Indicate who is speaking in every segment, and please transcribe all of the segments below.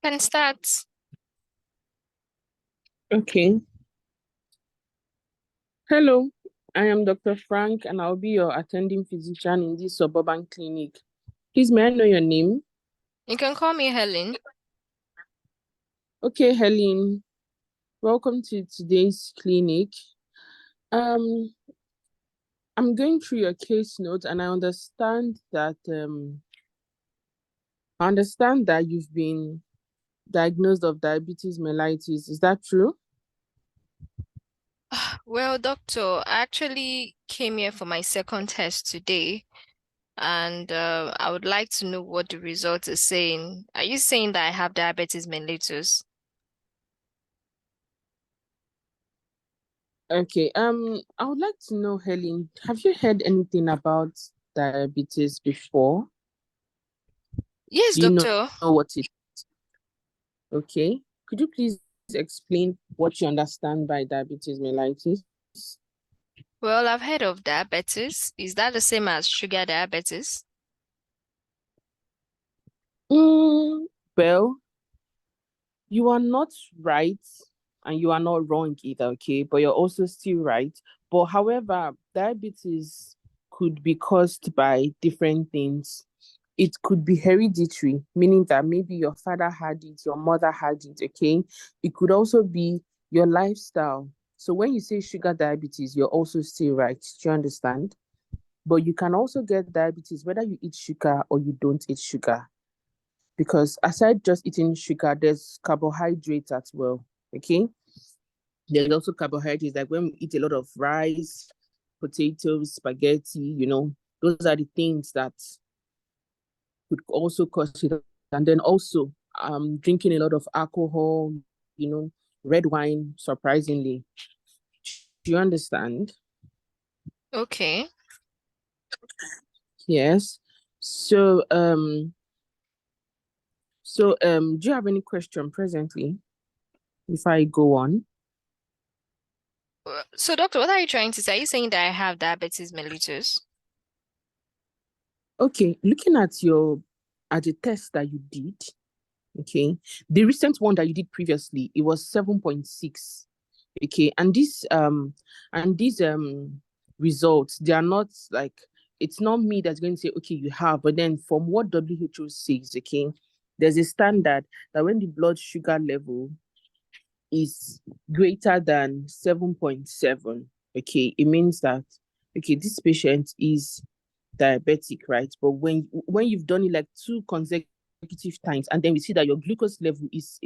Speaker 1: Can start.
Speaker 2: Okay. Hello, I am Dr. Frank and I'll be your attending physician in this suburban clinic. Please, may I know your name?
Speaker 1: You can call me Helen.
Speaker 2: Okay, Helen, welcome to today's clinic. Um, I'm going through your case notes and I understand that you've been diagnosed of diabetes mellitus. Is that true?
Speaker 1: Well, doctor, I actually came here for my second test today, and I would like to know what the result is saying. Are you saying that I have diabetes mellitus?
Speaker 2: Okay. I would like to know, Helen, have you heard anything about diabetes before?
Speaker 1: Yes,
Speaker 2: Do you
Speaker 1: doctor.
Speaker 2: know what it Okay. Could you please explain what you understand by diabetes mellitus?
Speaker 1: Well, I've heard of diabetes. Is that the same as sugar diabetes?
Speaker 2: Mm, well, you are not right and you are not wrong either, okay? But you're also still right. But however, diabetes could be caused by different things. It could be hereditary, meaning that maybe your father had it, your mother had it, okay? It could also be your lifestyle. So when you say sugar diabetes, you're also still right. Do you understand? But you can also get diabetes whether you eat sugar or you don't eat sugar. Because aside just eating sugar, there's carbohydrates as well. Okay. There's also carbohydrates, like when we eat a lot of rice, potatoes, spaghetti, those are the things that could also cause it. And then also drinking a lot of alcohol, you know, red wine, surprisingly. Do you understand?
Speaker 1: Okay.
Speaker 2: Yes. So do you have any question presently before I go on?
Speaker 1: So, doctor, what are you trying to say? Are you saying that I have diabetes mellitus?
Speaker 2: Okay, looking at the test that you did, okay, the recent one that you did previously, it was 7.6. Okay, and these results, they are not like, it's not me that's going to say, okay, you have, but then from what WHO says, okay, there's a standard that when the blood sugar level is greater than 7.7, okay, it means that, okay, this patient is diabetic, right? But when you've done it like two consecutive times, and then we see that your glucose level is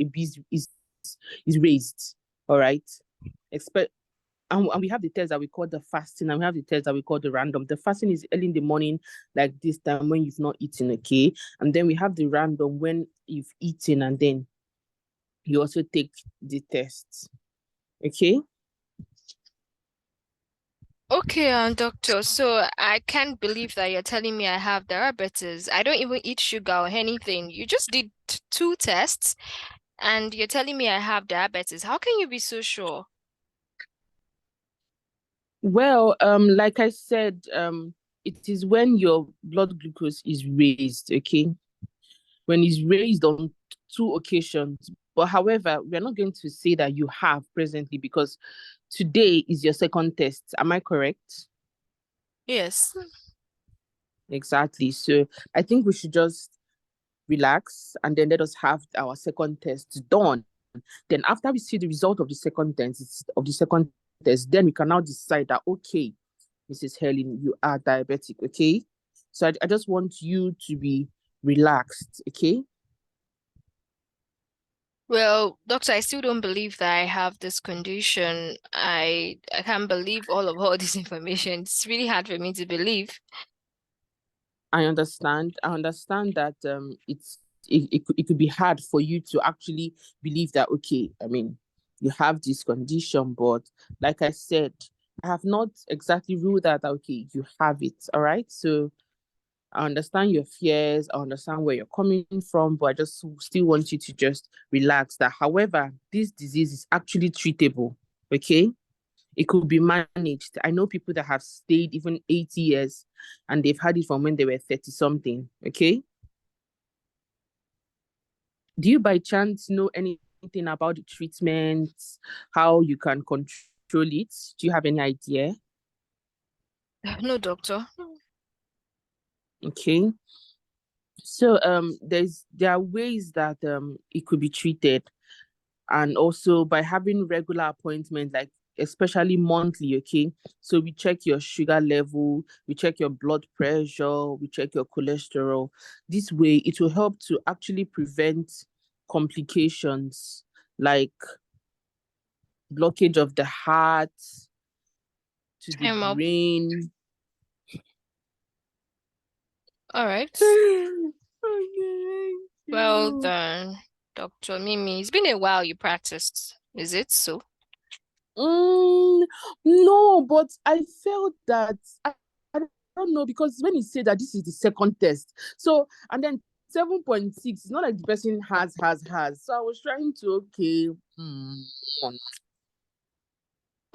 Speaker 2: raised, all right. Expect and we have the test that we call the fasting, and we have the test that we call the random. The fasting is early in the morning, like this time when you've not eaten, okay? And then we have the random when you've eaten, and then you also take the test, okay?
Speaker 1: Okay, doctor. So I can't believe that you're telling me I have diabetes. I don't even eat sugar or anything. You just did two tests and you're telling me I have diabetes. How can you be so sure?
Speaker 2: Well, like I said, it is when your blood glucose is raised, okay? When it's raised on two occasions. But however, we're not going to say that you have presently because today is your second test. Am I correct?
Speaker 1: Yes.
Speaker 2: Exactly. So I think we should just relax and then let us have our second test done. Then after we see the result of the second test, then we can now decide that okay, Mrs. Helen, you are diabetic, okay? So I just want you to be relaxed, okay?
Speaker 1: Well, doctor, I still don't believe that I have this condition. I can't believe all this information. It's really hard for me to believe.
Speaker 2: I understand. I understand that it could be hard for you to actually believe that okay, I mean, you have this condition, but like I said, I have not exactly ruled that okay, you have it. All right. So I understand your fears, I understand where you're coming from, but I just still want you to just relax that however, this disease is actually treatable. Okay. It could be managed. I know people that have stayed even 80 years and they've had it from when they were 30 something. Okay. Do you by chance know anything about the treatment, how you can control it? Do you have any idea?
Speaker 1: No, doctor.
Speaker 2: Okay. So there are ways that it could be treated, and also by having regular appointments, like especially monthly. Okay, so we check your sugar level, we check your blood pressure, we check your cholesterol. This way it will help to actually prevent complications like blockage of the heart to the
Speaker 1: I'm up.
Speaker 2: brain.
Speaker 1: All right.
Speaker 2: Okay, thank
Speaker 1: Well
Speaker 2: you.
Speaker 1: done, Dr. Mimi. It's been a while you practiced. Is it so?
Speaker 2: Mm, no, but I felt that I don't know, because when he said that this is the second test, so and then 7.6, it's not like the person has. So I was trying to okay.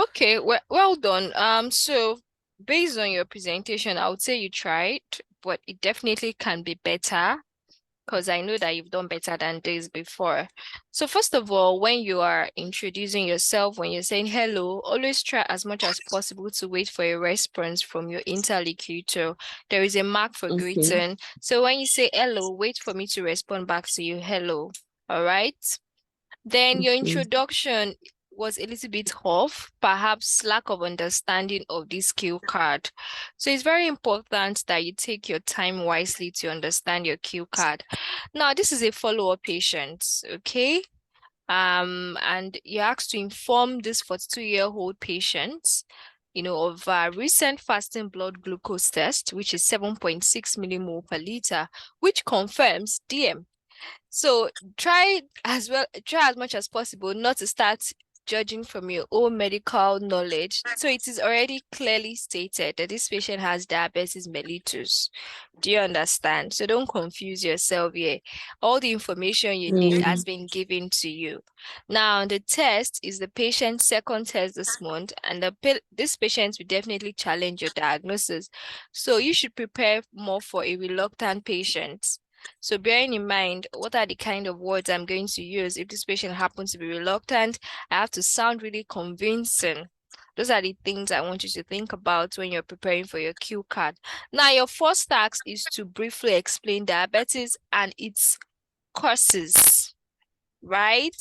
Speaker 1: Okay, well done. So based on your presentation, I would say you tried, but it definitely can be better because I know that you've done better than this before. So first of all, when you are introducing yourself, when you're saying hello, always try as much as possible to wait for a response from your interlocutor. There is a mark for
Speaker 2: Okay,
Speaker 1: greeting. So when you say hello, wait for me to respond back to you, hello. All right. Then your
Speaker 2: okay.
Speaker 1: introduction was a little bit off, perhaps lack of understanding of this cue card. So it's very important that you take your time wisely to understand your cue card. Now, this is a follow-up patient, okay? And you're asked to inform this 42-year-old patient, of recent fasting blood glucose test, which is 7.6 millimole per liter, which confirms DM. So try as much as possible not to start judging from your own medical knowledge. So it is already clearly stated that this patient has diabetes mellitus. Do you understand? So don't confuse yourself here. All the information you need has
Speaker 2: Mm,
Speaker 1: been given to you. Now, the test is the patient's second test this month, and this patient will definitely challenge your diagnosis. So you should prepare more for a reluctant patient. So bearing in mind, what are the kind of words I'm going to use if this patient happens to be reluctant? I have to sound really convincing. Those are the things I want you to think about when you're preparing for your cue card. Now, your first task is to briefly explain diabetes and its causes, right?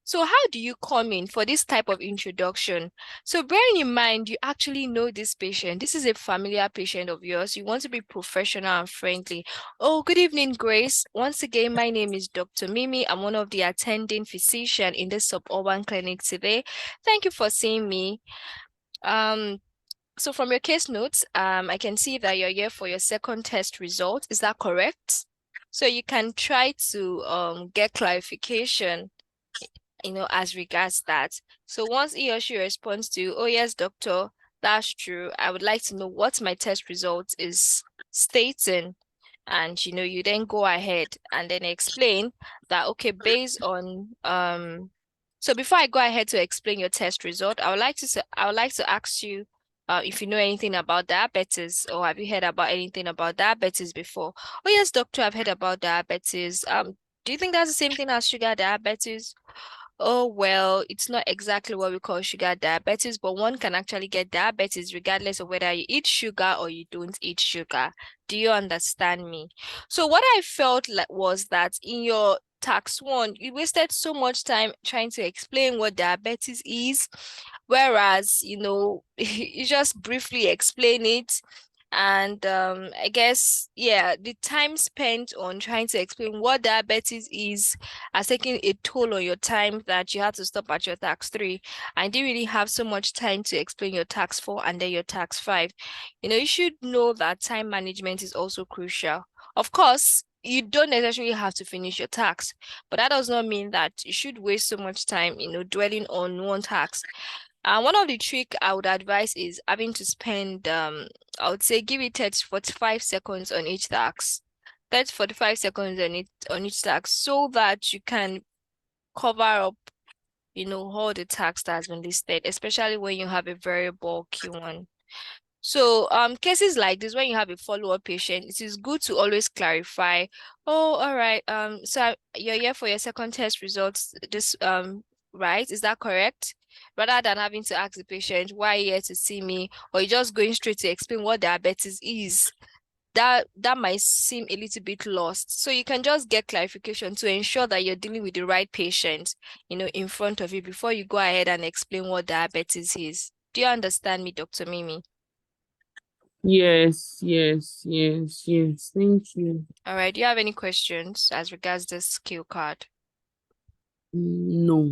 Speaker 1: So how do you come in for this type of introduction? So bearing in mind, you actually know this patient. This is a familiar patient of yours. You want to be professional and friendly. Oh, good evening, Grace. Once again, my name is Dr. Mimi. I'm one of the attending physician in the suburban clinic today. Thank you for seeing me. Um, so from your case notes, I can see that you're here for your second test result. Is that correct? So you can try to get clarification, as regards that. So once he or she responds to, oh yes, doctor, that's true. I would like to know what my test result is stating. And you then go ahead and then explain that, okay, based on so before I go ahead to explain your test result, I would like to ask you if you know anything about diabetes, or have you heard about anything about diabetes before? Oh yes, doctor, I've heard about diabetes. Do you think that's the same thing as sugar diabetes? Oh, well, it's not exactly what we call sugar diabetes, but one can actually get diabetes regardless of whether you eat sugar or you don't eat sugar. Do you understand me? So what I felt like was that in your tax one, you wasted so much time trying to explain what diabetes is, whereas, you just briefly explain it. And I guess, yeah, the time spent on trying to explain what diabetes is has taken a toll on your time that you had to stop at your tax three. I didn't really have so much time to explain your tax four and then your tax five. You should know that time management is also crucial. Of course, you don't necessarily have to finish your tax, but that does not mean that you should waste so much time, dwelling on one tax. One of the trick I would advise is having to spend, I would say give it 30 to 45 seconds on each tax. 30 to 45 seconds on each tax so that you can cover up, all the tax that has been listed, especially when you have a very bulky one. So, cases like this, when you have a follow-up patient, it is good to always clarify. Oh, all right. So you're here for your second test results. This, right? Is that correct? Rather than having to ask the patient, why are you here to see me? Or you just going straight to explain what diabetes is. That might seem a little bit lost. So you can just get clarification to ensure that you're dealing with the right patient, in front of you before you go ahead and explain what diabetes is. Do you understand me, Dr. Mimi?
Speaker 2: Yes, yes, yes, yes. Thank you.
Speaker 1: All right. Do you have any questions as regards this skill card?
Speaker 2: No.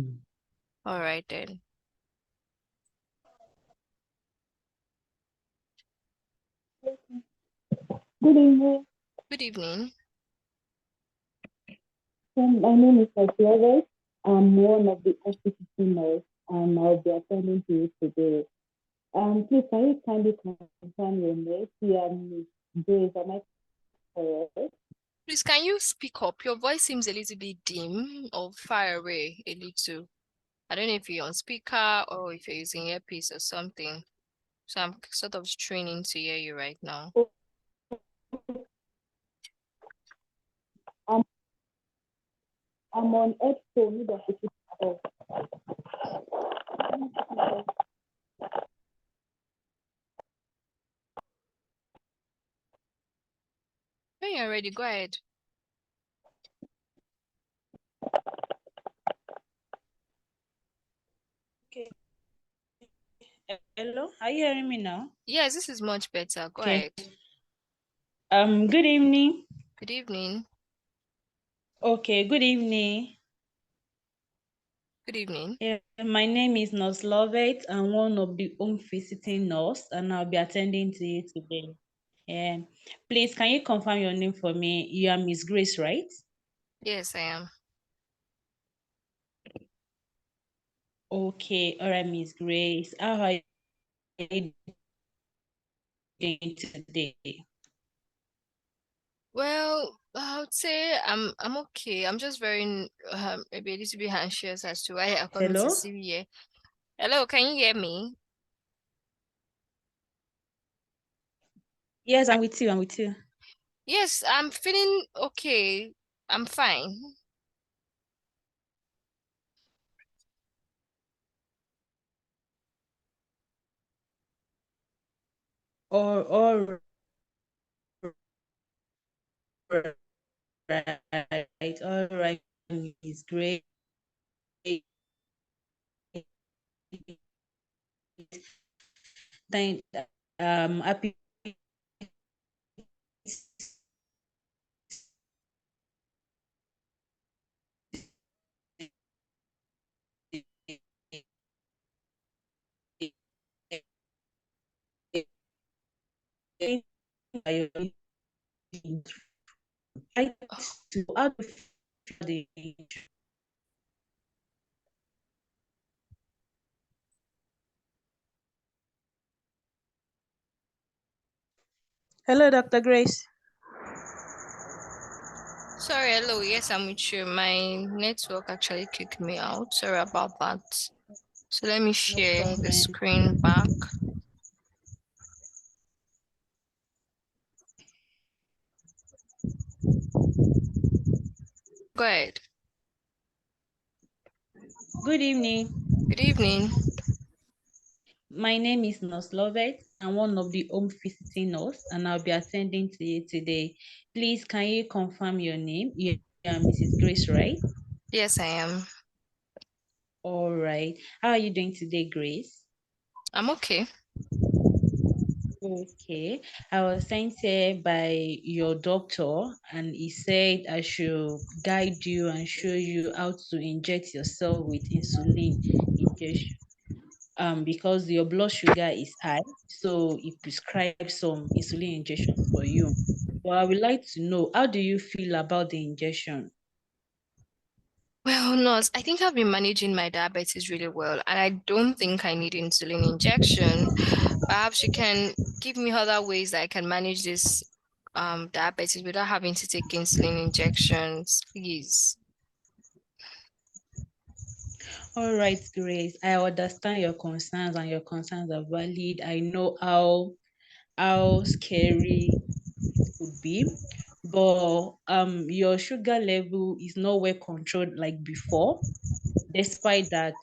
Speaker 1: All right then.
Speaker 3: Good evening.
Speaker 1: Good evening.
Speaker 3: My name is Nasiya. I'm one of the hospital nurse, and I'll be attending to you today. Please, can you kindly confirm your name? Yeah, Miss Grace, am I correct?
Speaker 1: Please, can you speak up? Your voice seems a little bit dim or far away a little. I don't know if you're on speaker or if you're using earpiece or something. So I'm sort of straining to hear you right now.
Speaker 3: Oh, I'm, I'm on headphone. Maybe I should put it off.
Speaker 1: When you're ready, go ahead.
Speaker 3: Okay. Hello, are you hearing me now?
Speaker 1: Yes, this is much better. Go
Speaker 3: Okay.
Speaker 1: ahead.
Speaker 3: Good evening.
Speaker 1: Good evening.
Speaker 3: Okay, good evening.
Speaker 1: Good evening.
Speaker 3: Yeah, my name is Nurse Lovett. I'm one of the home visiting nurse, and I'll be attending to you today. Yeah. Please, can you confirm your name for me? You are Miss Grace, right?
Speaker 1: Yes, I am.
Speaker 3: Okay, all right, Miss Grace. How are you doing today?
Speaker 1: Well, I would say I'm okay. I'm just very maybe a little bit anxious as to why you're coming to
Speaker 3: Hello?
Speaker 1: see me here. Hello, can you hear me?
Speaker 3: Yes, I'm with you. I'm with you.
Speaker 1: Yes, I'm feeling okay. I'm fine.
Speaker 3: All right, all right, Miss Grace. Thank, happy to how do you feel the Hello, Dr. Grace.
Speaker 1: Sorry, hello. Yes, I'm with you. My network actually kicked me out. Sorry about that. So let me
Speaker 3: No
Speaker 1: share the
Speaker 3: problem.
Speaker 1: screen back. Go ahead.
Speaker 3: Good evening.
Speaker 1: Good evening.
Speaker 3: My name is Nurse Lovett. I'm one of the home visiting nurse, and I'll be attending to you today. Please, can you confirm your name? You are Mrs. Grace, right?
Speaker 1: Yes, I am.
Speaker 3: All right. How are you doing today, Grace?
Speaker 1: I'm okay.
Speaker 3: Okay. I was sent here by your doctor, and he said I should guide you and show you how to inject yourself with insulin injection. Because your blood sugar is high, so he prescribed some insulin injection for you. But I would like to know, how do you feel about the injection?
Speaker 1: Well, nurse, I think I've been managing my diabetes really well, and I don't think I need insulin injection. Perhaps you can give me other ways that I can manage this diabetes without having to take insulin injections, please.
Speaker 3: All right, Grace. I understand your concerns and your concerns are valid. I know how how scary it could be. But your sugar level is not well controlled like before, despite that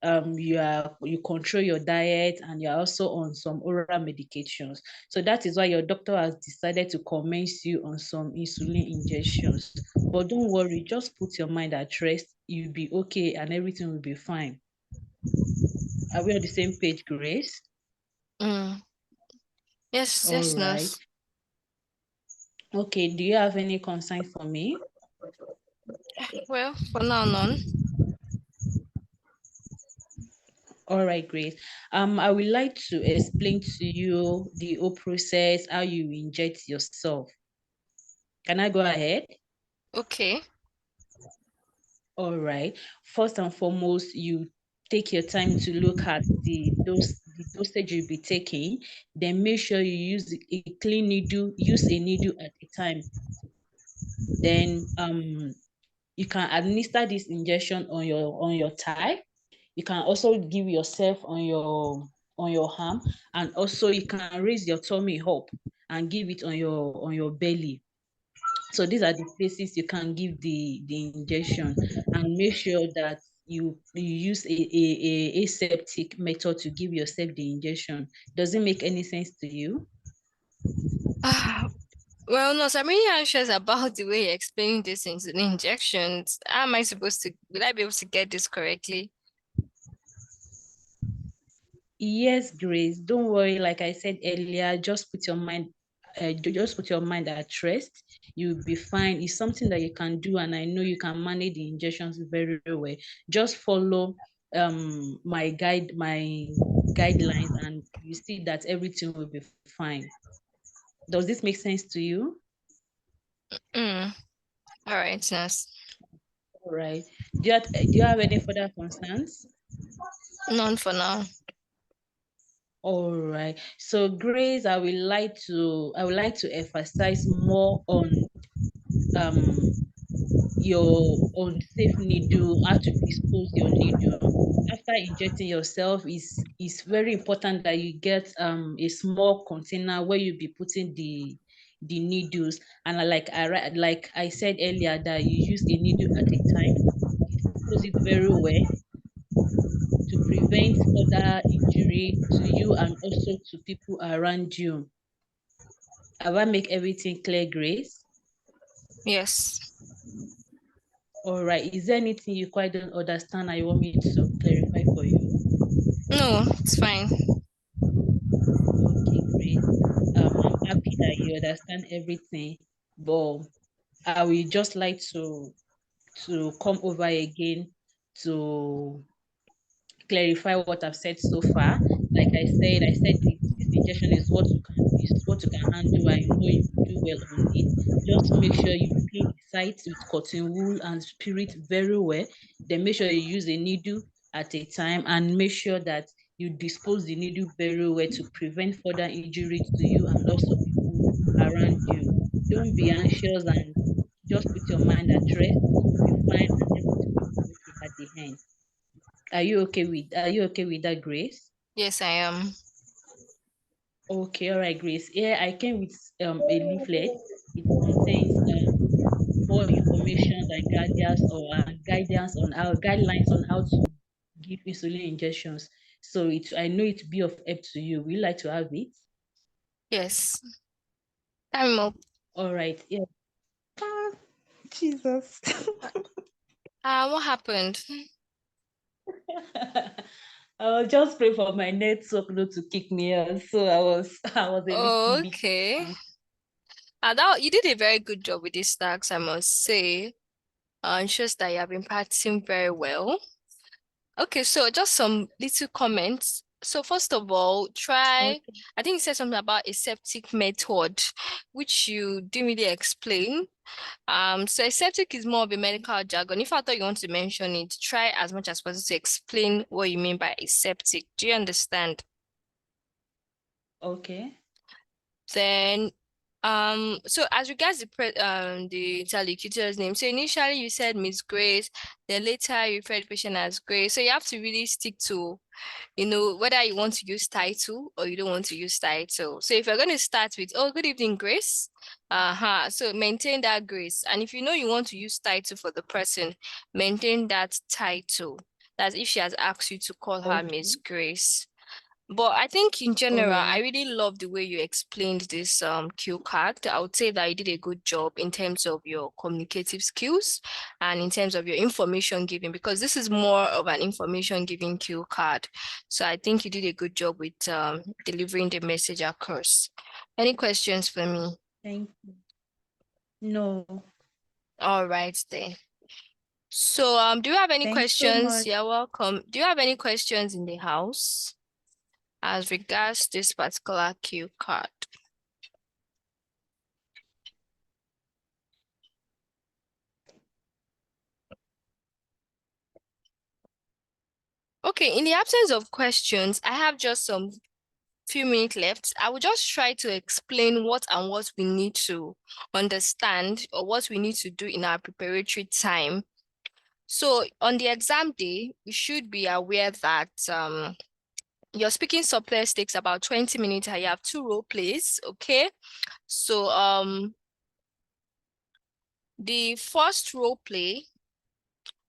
Speaker 3: you control your diet and you're also on some oral medications. So that is why your doctor has decided to commence you on some insulin injections. But don't worry, just put your mind at rest. You'll be okay and everything will be fine. Are we on the same page, Grace?
Speaker 1: Mm. Yes,
Speaker 3: All
Speaker 1: yes,
Speaker 3: right.
Speaker 1: nurse.
Speaker 3: Okay, do you have any concerns for me?
Speaker 1: Well, for now, none.
Speaker 3: All right, great. I would like to explain to you the whole process, how you inject yourself. Can I go ahead?
Speaker 1: Okay.
Speaker 3: All right. First and foremost, you take your time to look at the dosage you'll be taking. Then make sure you use a clean needle. Use a needle at a time. Then you can administer this injection on your thigh. You can also give yourself on your arm, and also you can raise your tummy up and give it on your belly. So these are the places you can give the injection, and make sure that you use a aseptic method to give yourself the injection. Does it make any sense to you?
Speaker 1: Ah, well, nurse, I'm really anxious about the way you're explaining this insulin injections. How am I supposed to, will I be able to get this correctly?
Speaker 3: Yes, Grace. Don't worry. Like I said earlier, just put your mind at rest. You'll be fine. It's something that you can do, and I know you can manage the injections very well. Just follow my guidelines, and you see that everything will be fine. Does this make sense to you?
Speaker 1: Mm. All right, nurse.
Speaker 3: All right. Do you have any further concerns?
Speaker 1: None for now.
Speaker 3: All right. So Grace, I would like to emphasize more on um your unsafe needle, how to dispose your needle. After injecting yourself, is very important that you get a small container where you'll be putting the needles. And like I said earlier, that you use a needle at a time. Dispose it very well to prevent further injury to you and also to people around you. Have I make everything clear, Grace?
Speaker 1: Yes.
Speaker 3: All right. Is there anything you quite don't understand and you want me to clarify for you?
Speaker 1: No, it's fine.
Speaker 3: Okay, great. I'm happy that you understand everything, but I will just like to come over again to clarify what I've said so far. Like I said this injection is what you can handle. I know you will do well on it. Just make sure you clean the site with cotton wool and spirit very well. Then make sure you use a needle at a time, and make sure that you dispose the needle very well to prevent further injury to you and also people around you. Don't be anxious and just put your mind at rest. You'll be fine and everything will be okay at the end. Are you okay with that, Grace?
Speaker 1: Yes, I am.
Speaker 3: Okay, all right, Grace. Yeah, I came with a leaflet. It contains more information and guidance on how guidelines on how to give insulin injections. So I know it will be of help to you. Would you like to have it?
Speaker 1: Yes. Time up.
Speaker 3: All right. Yeah. Jesus.
Speaker 1: What happened?
Speaker 3: I was just praying for my network not to kick me out. So I was a little
Speaker 1: Oh,
Speaker 3: bit
Speaker 1: okay. That you did a very good job with these stacks, I must say. It shows that you have been practicing very well. Okay, so just some little comments. So first of all,
Speaker 3: okay.
Speaker 1: I think you said something about aseptic method, which you didn't really explain. So aseptic is more of a medical jargon. If I thought you want to mention it, try as much as possible to explain what you mean by aseptic. Do you understand?
Speaker 3: Okay.
Speaker 1: Then, So as regards the interlocutor's name, so initially you said Miss Grace, then later you referred the patient as Grace. So you have to really stick to, whether you want to use title or you don't want to use title. So if you're going to start with, oh, good evening, Grace. So maintain that Grace. And if you know you want to use title for the person, maintain that title. That's if she has asked you to call her Miss
Speaker 3: Okay.
Speaker 1: Grace. But I think in
Speaker 3: All
Speaker 1: general, I
Speaker 3: right.
Speaker 1: really love the way you explained this cue card. I would say that you did a good job in terms of your communicative skills and in terms of your information giving, because this is more of an information giving cue card. So I think you did a good job with delivering the message across. Any questions for me?
Speaker 3: Thank you. No.
Speaker 1: All right then. So do you have any
Speaker 3: Thanks so
Speaker 1: questions?
Speaker 3: much.
Speaker 1: You're welcome. Do you have any questions in the house as regards this particular cue card? Okay, in the absence of questions, I have just some few minutes left. I will just try to explain what we need to understand or what we need to do in our preparatory time. So on the exam day, you should be aware that your speaking subtest takes about 20 minutes and you have 2 role plays, okay? So the first role play,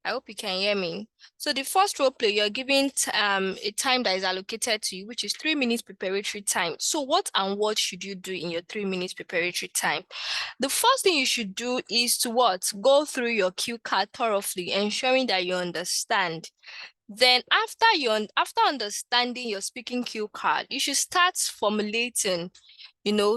Speaker 1: I hope you can hear me. So the first role play, you're given a time that is allocated to you, which is 3 minutes preparatory time. So what should you do in your 3 minutes preparatory time? The first thing you should do is to what? Go through your cue card thoroughly, ensuring that you understand. Then after understanding your speaking cue card, you should start formulating,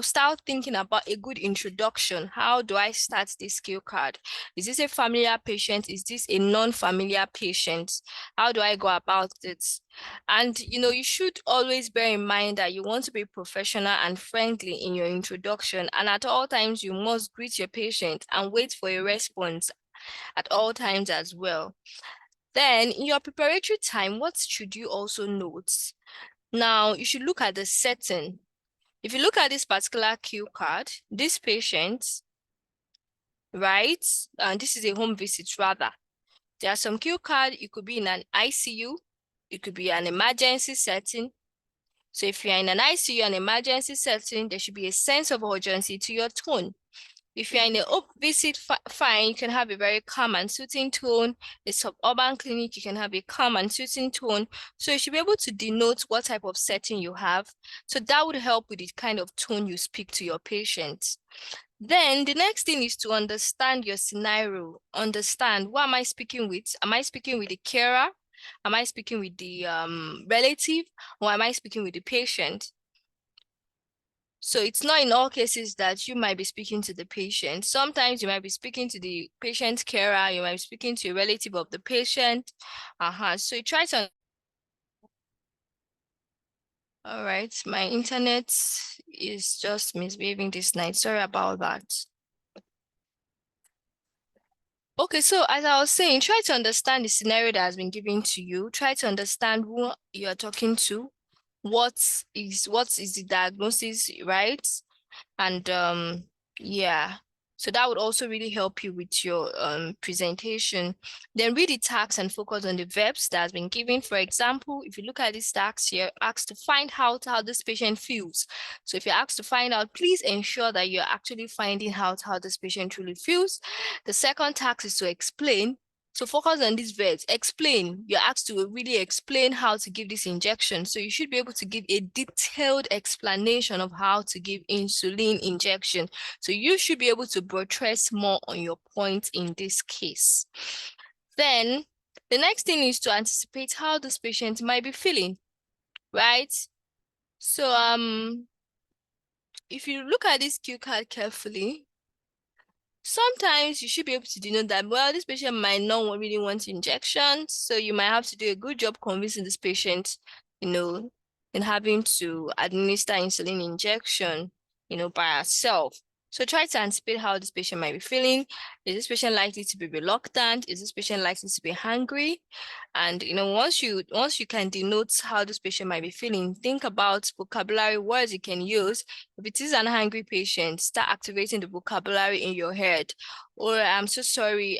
Speaker 1: start thinking about a good introduction. How do I start this cue card? Is this a familiar patient? Is this a non-familiar patient? How do I go about it? And, you should always bear in mind that you want to be professional and friendly in your introduction. And at all times, you must greet your patient and wait for a response at all times as well. Then in your preparatory time, what should you also note? Now, you should look at the setting. If you look at this particular cue card, this patient, right? And this is a home visit rather. There are some cue card, it could be in an ICU, it could be an emergency setting. So if you're in an ICU, an emergency setting, there should be a sense of urgency to your tone. If you're in a visit, fine, you can have a very calm and soothing tone. A suburban clinic, you can have a calm and soothing tone. So you should be able to denote what type of setting you have. So that would help with the kind of tone you speak to your patients. Then the next thing is to understand your scenario. Understand, who am I speaking with? Am I speaking with the carer? Am I speaking with the relative? Or am I speaking with the patient? So it's not in all cases that you might be speaking to the patient. Sometimes you might be speaking to the patient's carer, you might be speaking to a relative of the patient. So you try to. All right, my internet is just misbehaving this night. Sorry about that. Okay, so as I was saying, try to understand the scenario that has been given to you. Try to understand who you are talking to. What is the diagnosis, right? And yeah, so that would also really help you with your presentation. Then read the task and focus on the verbs that has been given. For example, if you look at this task here, asked to find out how this patient feels. So if you're asked to find out, please ensure that you're actually finding out how this patient truly feels. The second task is to explain. So focus on these verbs. Explain. You're asked to really explain how to give this injection. So you should be able to give a detailed explanation of how to give insulin injection. So you should be able to buttress more on your point in this case. Then the next thing is to anticipate how this patient might be feeling, right? So if you look at this cue card carefully, sometimes you should be able to denote that, well, this patient might not really want injections, so you might have to do a good job convincing this patient, in having to administer insulin injection, by herself. So try to anticipate how this patient might be feeling. Is this patient likely to be reluctant? Is this patient likely to be hungry? And once you can denote how this patient might be feeling, think about vocabulary words you can use. If it is an hungry patient, start activating the vocabulary in your head. Or I'm so sorry,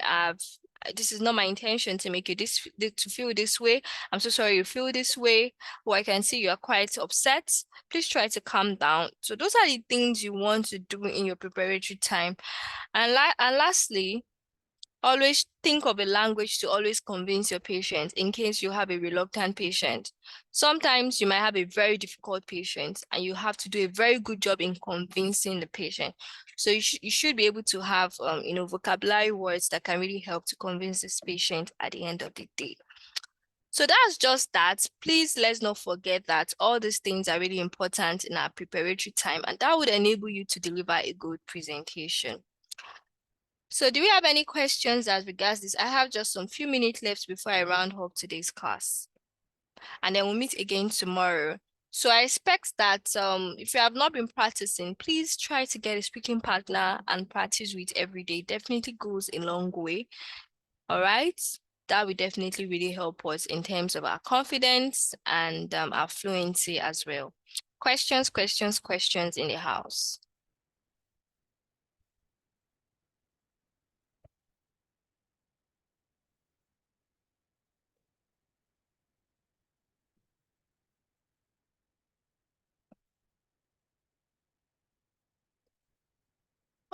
Speaker 1: this is not my intention to make you to feel this way. I'm so sorry you feel this way. Or I can see you are quite upset. Please try to calm down. So those are the things you want to do in your preparatory time. And lastly, always think of a language to always convince your patient in case you have a reluctant patient. Sometimes you might have a very difficult patient and you have to do a very good job in convincing the patient. So you should be able to have vocabulary words that can really help to convince this patient at the end of the day. So that's just that. Please let's not forget that all these things are really important in our preparatory time, and that would enable you to deliver a good presentation. So do we have any questions as regards this? I have just some few minutes left before I round up today's class. And then we'll meet again tomorrow. So I expect that if you have not been practicing, please try to get a speaking partner and practice with every day. Definitely goes a long way. All right. That will definitely really help us in terms of our confidence and our fluency as well. Questions in the house.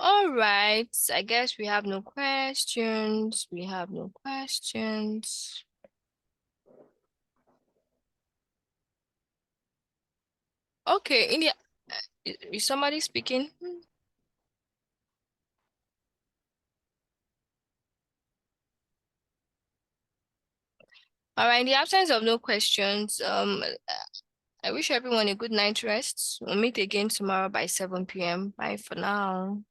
Speaker 1: All right. I guess we have no questions. We have no questions. Okay, India, is somebody speaking? All right, in the absence of no questions, I wish everyone a good night rest. We'll meet again tomorrow by 7 p.m. Bye for now.